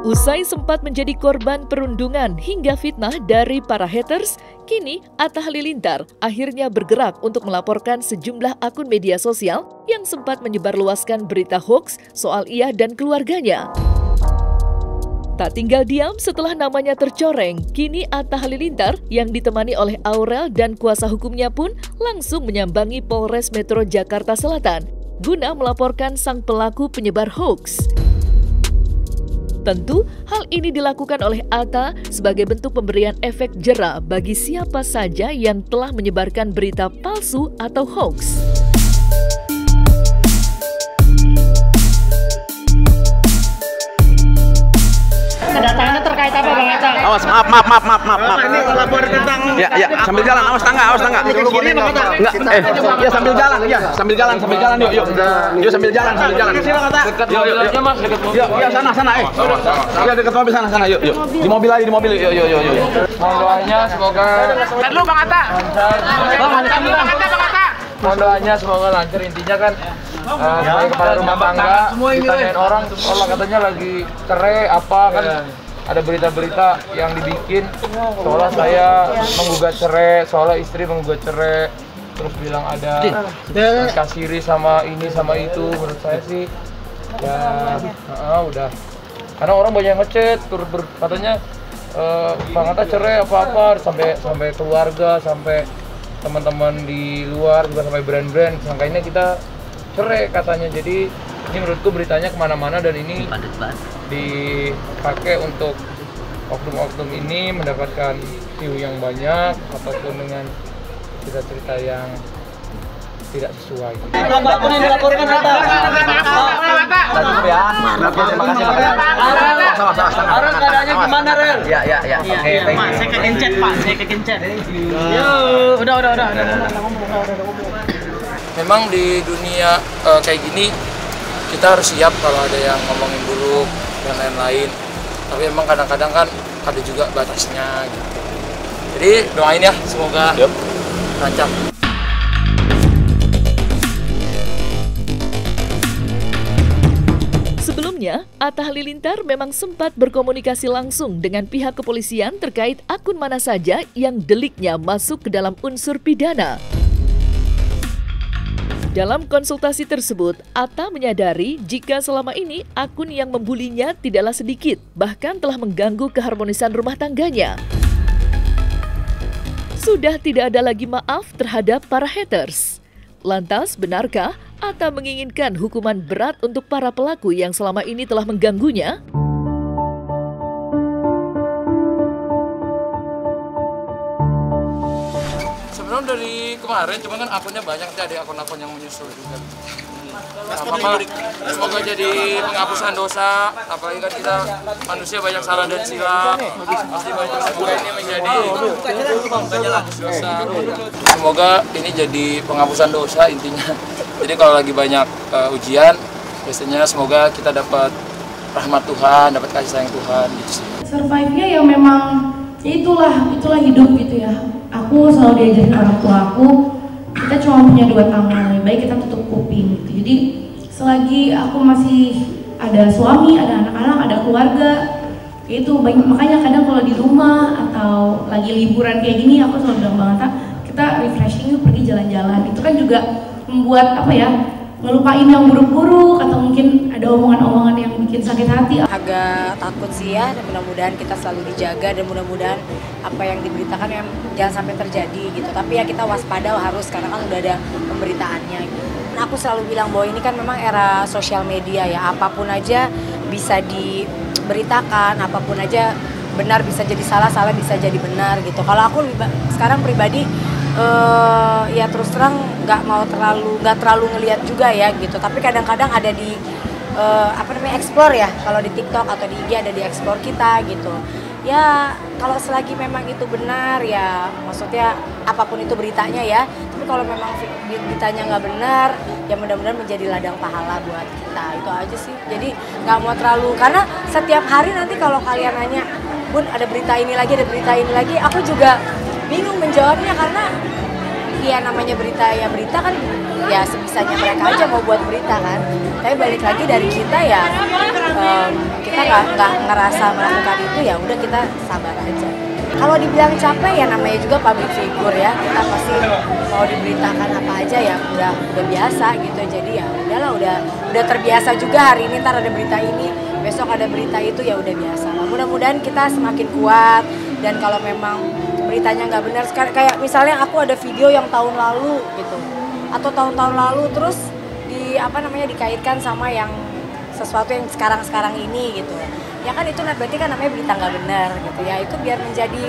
Usai sempat menjadi korban perundungan hingga fitnah dari para haters, kini Atta Halilintar akhirnya bergerak untuk melaporkan sejumlah akun media sosial yang sempat menyebarluaskan berita hoaks soal ia dan keluarganya. Tak tinggal diam setelah namanya tercoreng, kini Atta Halilintar yang ditemani oleh Aurel dan kuasa hukumnya pun langsung menyambangi Polres Metro Jakarta Selatan guna melaporkan sang pelaku penyebar hoaks. Tentu, hal ini dilakukan oleh Atta sebagai bentuk pemberian efek jera bagi siapa saja yang telah menyebarkan berita palsu atau hoaks. Kedatangannya terkait apa, Bang Atta? Awas, maaf. Ini lapor tentang Ya, sambil jalan, awas tangga. Enggak, ya sambil jalan, sambil jalan, yuk. Yuk sambil jalan. dekat mobil aja, Mas, dekat mobil. Yuk, sana, Ya dekat mobil sana, yuk. Di mobil aja, yuk. Mohon doanya semoga. Lu Bang Atta. Bang Atta. Mohon doanya semoga lancar, intinya kan sebagai kepala rumah tangga ditanyain orang, Allah katanya lagi cerai apa kan. Ada berita-berita yang dibikin seolah saya menggugat cerai, seolah istri menggugat cerai, terus bilang ada kasiri sama ini sama itu. Menurut saya sih ya udah, karena orang banyak ngechat katanya Bang Atta cerai apa sampai keluarga, sampai teman-teman di luar juga, sampai brand-brand sangkainnya kita cerai katanya. Jadi ini menurutku beritanya kemana-mana dan ini dipakai untuk oknum-oknum ini mendapatkan view yang banyak ataupun dengan cerita-cerita yang tidak sesuai. Apapun yang dilaporkan Atta. Cukup ya. Terima kasih. Sekarang keadaannya gimana, Rel? Ya. Oke, thank you. Saya kegencet, Pak. Yo, udah. Memang di dunia kayak gini kita harus siap kalau ada yang ngomongin buruk dan lain-lain. Tapi emang kadang-kadang kan ada juga batasnya gitu. Jadi doain ya semoga lancar. Sebelumnya, Atta Halilintar memang sempat berkomunikasi langsung dengan pihak kepolisian terkait akun mana saja yang deliknya masuk ke dalam unsur pidana. Dalam konsultasi tersebut, Atta menyadari jika selama ini akun yang membulinya tidaklah sedikit, bahkan telah mengganggu keharmonisan rumah tangganya. Sudah tidak ada lagi maaf terhadap para haters. Lantas, benarkah Atta menginginkan hukuman berat untuk para pelaku yang selama ini telah mengganggunya? Sebenarnya dari kemarin, cuma kan akunnya banyak, nanti ada akun-akun yang menyusul juga. Semoga jadi penghapusan dosa, apalagi kan kita manusia banyak salah dan silap. Pasti banyak, semoga ini menjadi penghapus dosa. Semoga ini jadi penghapusan dosa intinya. Jadi kalau lagi banyak ujian, biasanya semoga kita dapat rahmat Tuhan, dapat kasih sayang Tuhan gitu sih. Survive-nya ya memang ya itulah hidup gitu ya. Aku selalu diajarin orang tua aku, kita cuma punya 2 tangan, lebih baik kita tutup kuping gitu. Jadi selagi aku masih ada suami, ada anak-anak, ada keluarga, itu makanya kadang kalau di rumah atau lagi liburan kayak gini, aku selalu bilang banget, kita refreshing yuk, pergi jalan-jalan. Itu kan juga membuat ngelupain yang buruk-buruk atau mungkin ada omongan-omongan yang bikin sakit hati. Agak takut sih ya, dan mudah-mudahan kita selalu dijaga dan mudah-mudahan apa yang diberitakan yang jangan sampai terjadi gitu. Tapi ya kita waspada harus, karena kan udah ada pemberitaannya gitu. Nah, aku selalu bilang bahwa ini kan memang era sosial media ya, apapun aja bisa diberitakan, apapun aja benar bisa jadi salah, salah bisa jadi benar gitu. Kalau aku sekarang pribadi ya terus terang nggak terlalu ngelihat juga ya gitu, tapi kadang-kadang ada di explore ya, kalau di TikTok atau di IG ada di explore kita gitu ya. Kalau selagi memang itu benar ya, maksudnya apapun itu beritanya ya, tapi kalau memang beritanya nggak benar ya mudah-mudahan menjadi ladang pahala buat kita, itu aja sih. Jadi nggak mau terlalu, karena setiap hari nanti kalau kalian nanya Bun ada berita ini lagi, ada berita ini lagi. Aku juga bingung menjawabnya karena ya namanya berita ya berita kan ya sebisanya mereka aja mau buat berita kan. Tapi balik lagi dari kita ya kita nggak ngerasa melakukan itu, ya udah kita sabar aja. Kalau dibilang capek ya namanya juga public figure ya, kita pasti mau diberitakan apa aja ya udah biasa gitu. Jadi ya udahlah, udah terbiasa juga. Hari ini ntar ada berita ini, besok ada berita itu, ya udah biasa. Mudah-mudahan kita semakin kuat, dan kalau memang beritanya nggak benar, kayak misalnya aku ada video yang tahun lalu gitu atau tahun-tahun lalu terus dikaitkan sama yang sesuatu yang sekarang ini gitu ya kan, itu berarti kan namanya berita nggak benar gitu ya. Itu biar menjadi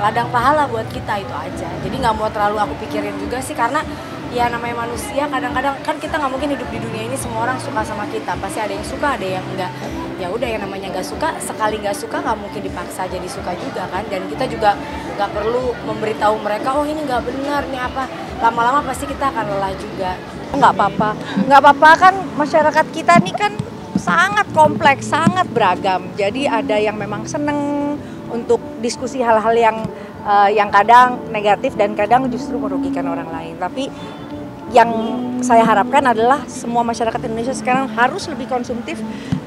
ladang pahala buat kita, itu aja. Jadi nggak mau terlalu aku pikirin juga sih, karena ya namanya manusia, kadang-kadang kan kita nggak mungkin hidup di dunia ini semua orang suka sama kita, pasti ada yang suka, ada yang enggak. Ya udah, yang namanya nggak suka, sekali nggak suka nggak mungkin dipaksa jadi suka juga kan. Dan kita juga nggak perlu memberitahu mereka, oh ini nggak benar nih apa, lama-lama pasti kita akan lelah juga. Nggak apa-apa kan, masyarakat kita nih kan sangat kompleks, sangat beragam. Jadi ada yang memang seneng untuk diskusi hal-hal yang kadang negatif dan kadang justru merugikan orang lain. Tapi yang saya harapkan adalah semua masyarakat Indonesia sekarang harus lebih konsumtif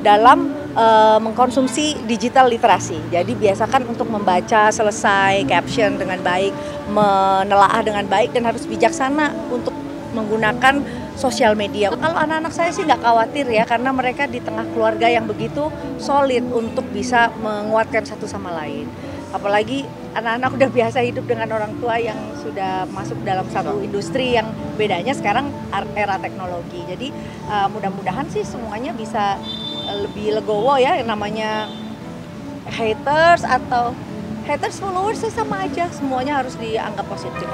dalam mengkonsumsi digital literasi. Jadi biasakan untuk membaca selesai caption dengan baik, menelaah dengan baik, dan harus bijaksana untuk menggunakan sosial media. Kalau anak-anak saya sih nggak khawatir ya, karena mereka di tengah keluarga yang begitu solid untuk bisa menguatkan satu sama lain. Apalagi anak-anak udah biasa hidup dengan orang tua yang sudah masuk dalam satu industri yang bedanya sekarang era teknologi. Jadi mudah-mudahan sih semuanya bisa lebih legowo ya, yang namanya haters atau haters followers sama aja, semuanya harus dianggap positif.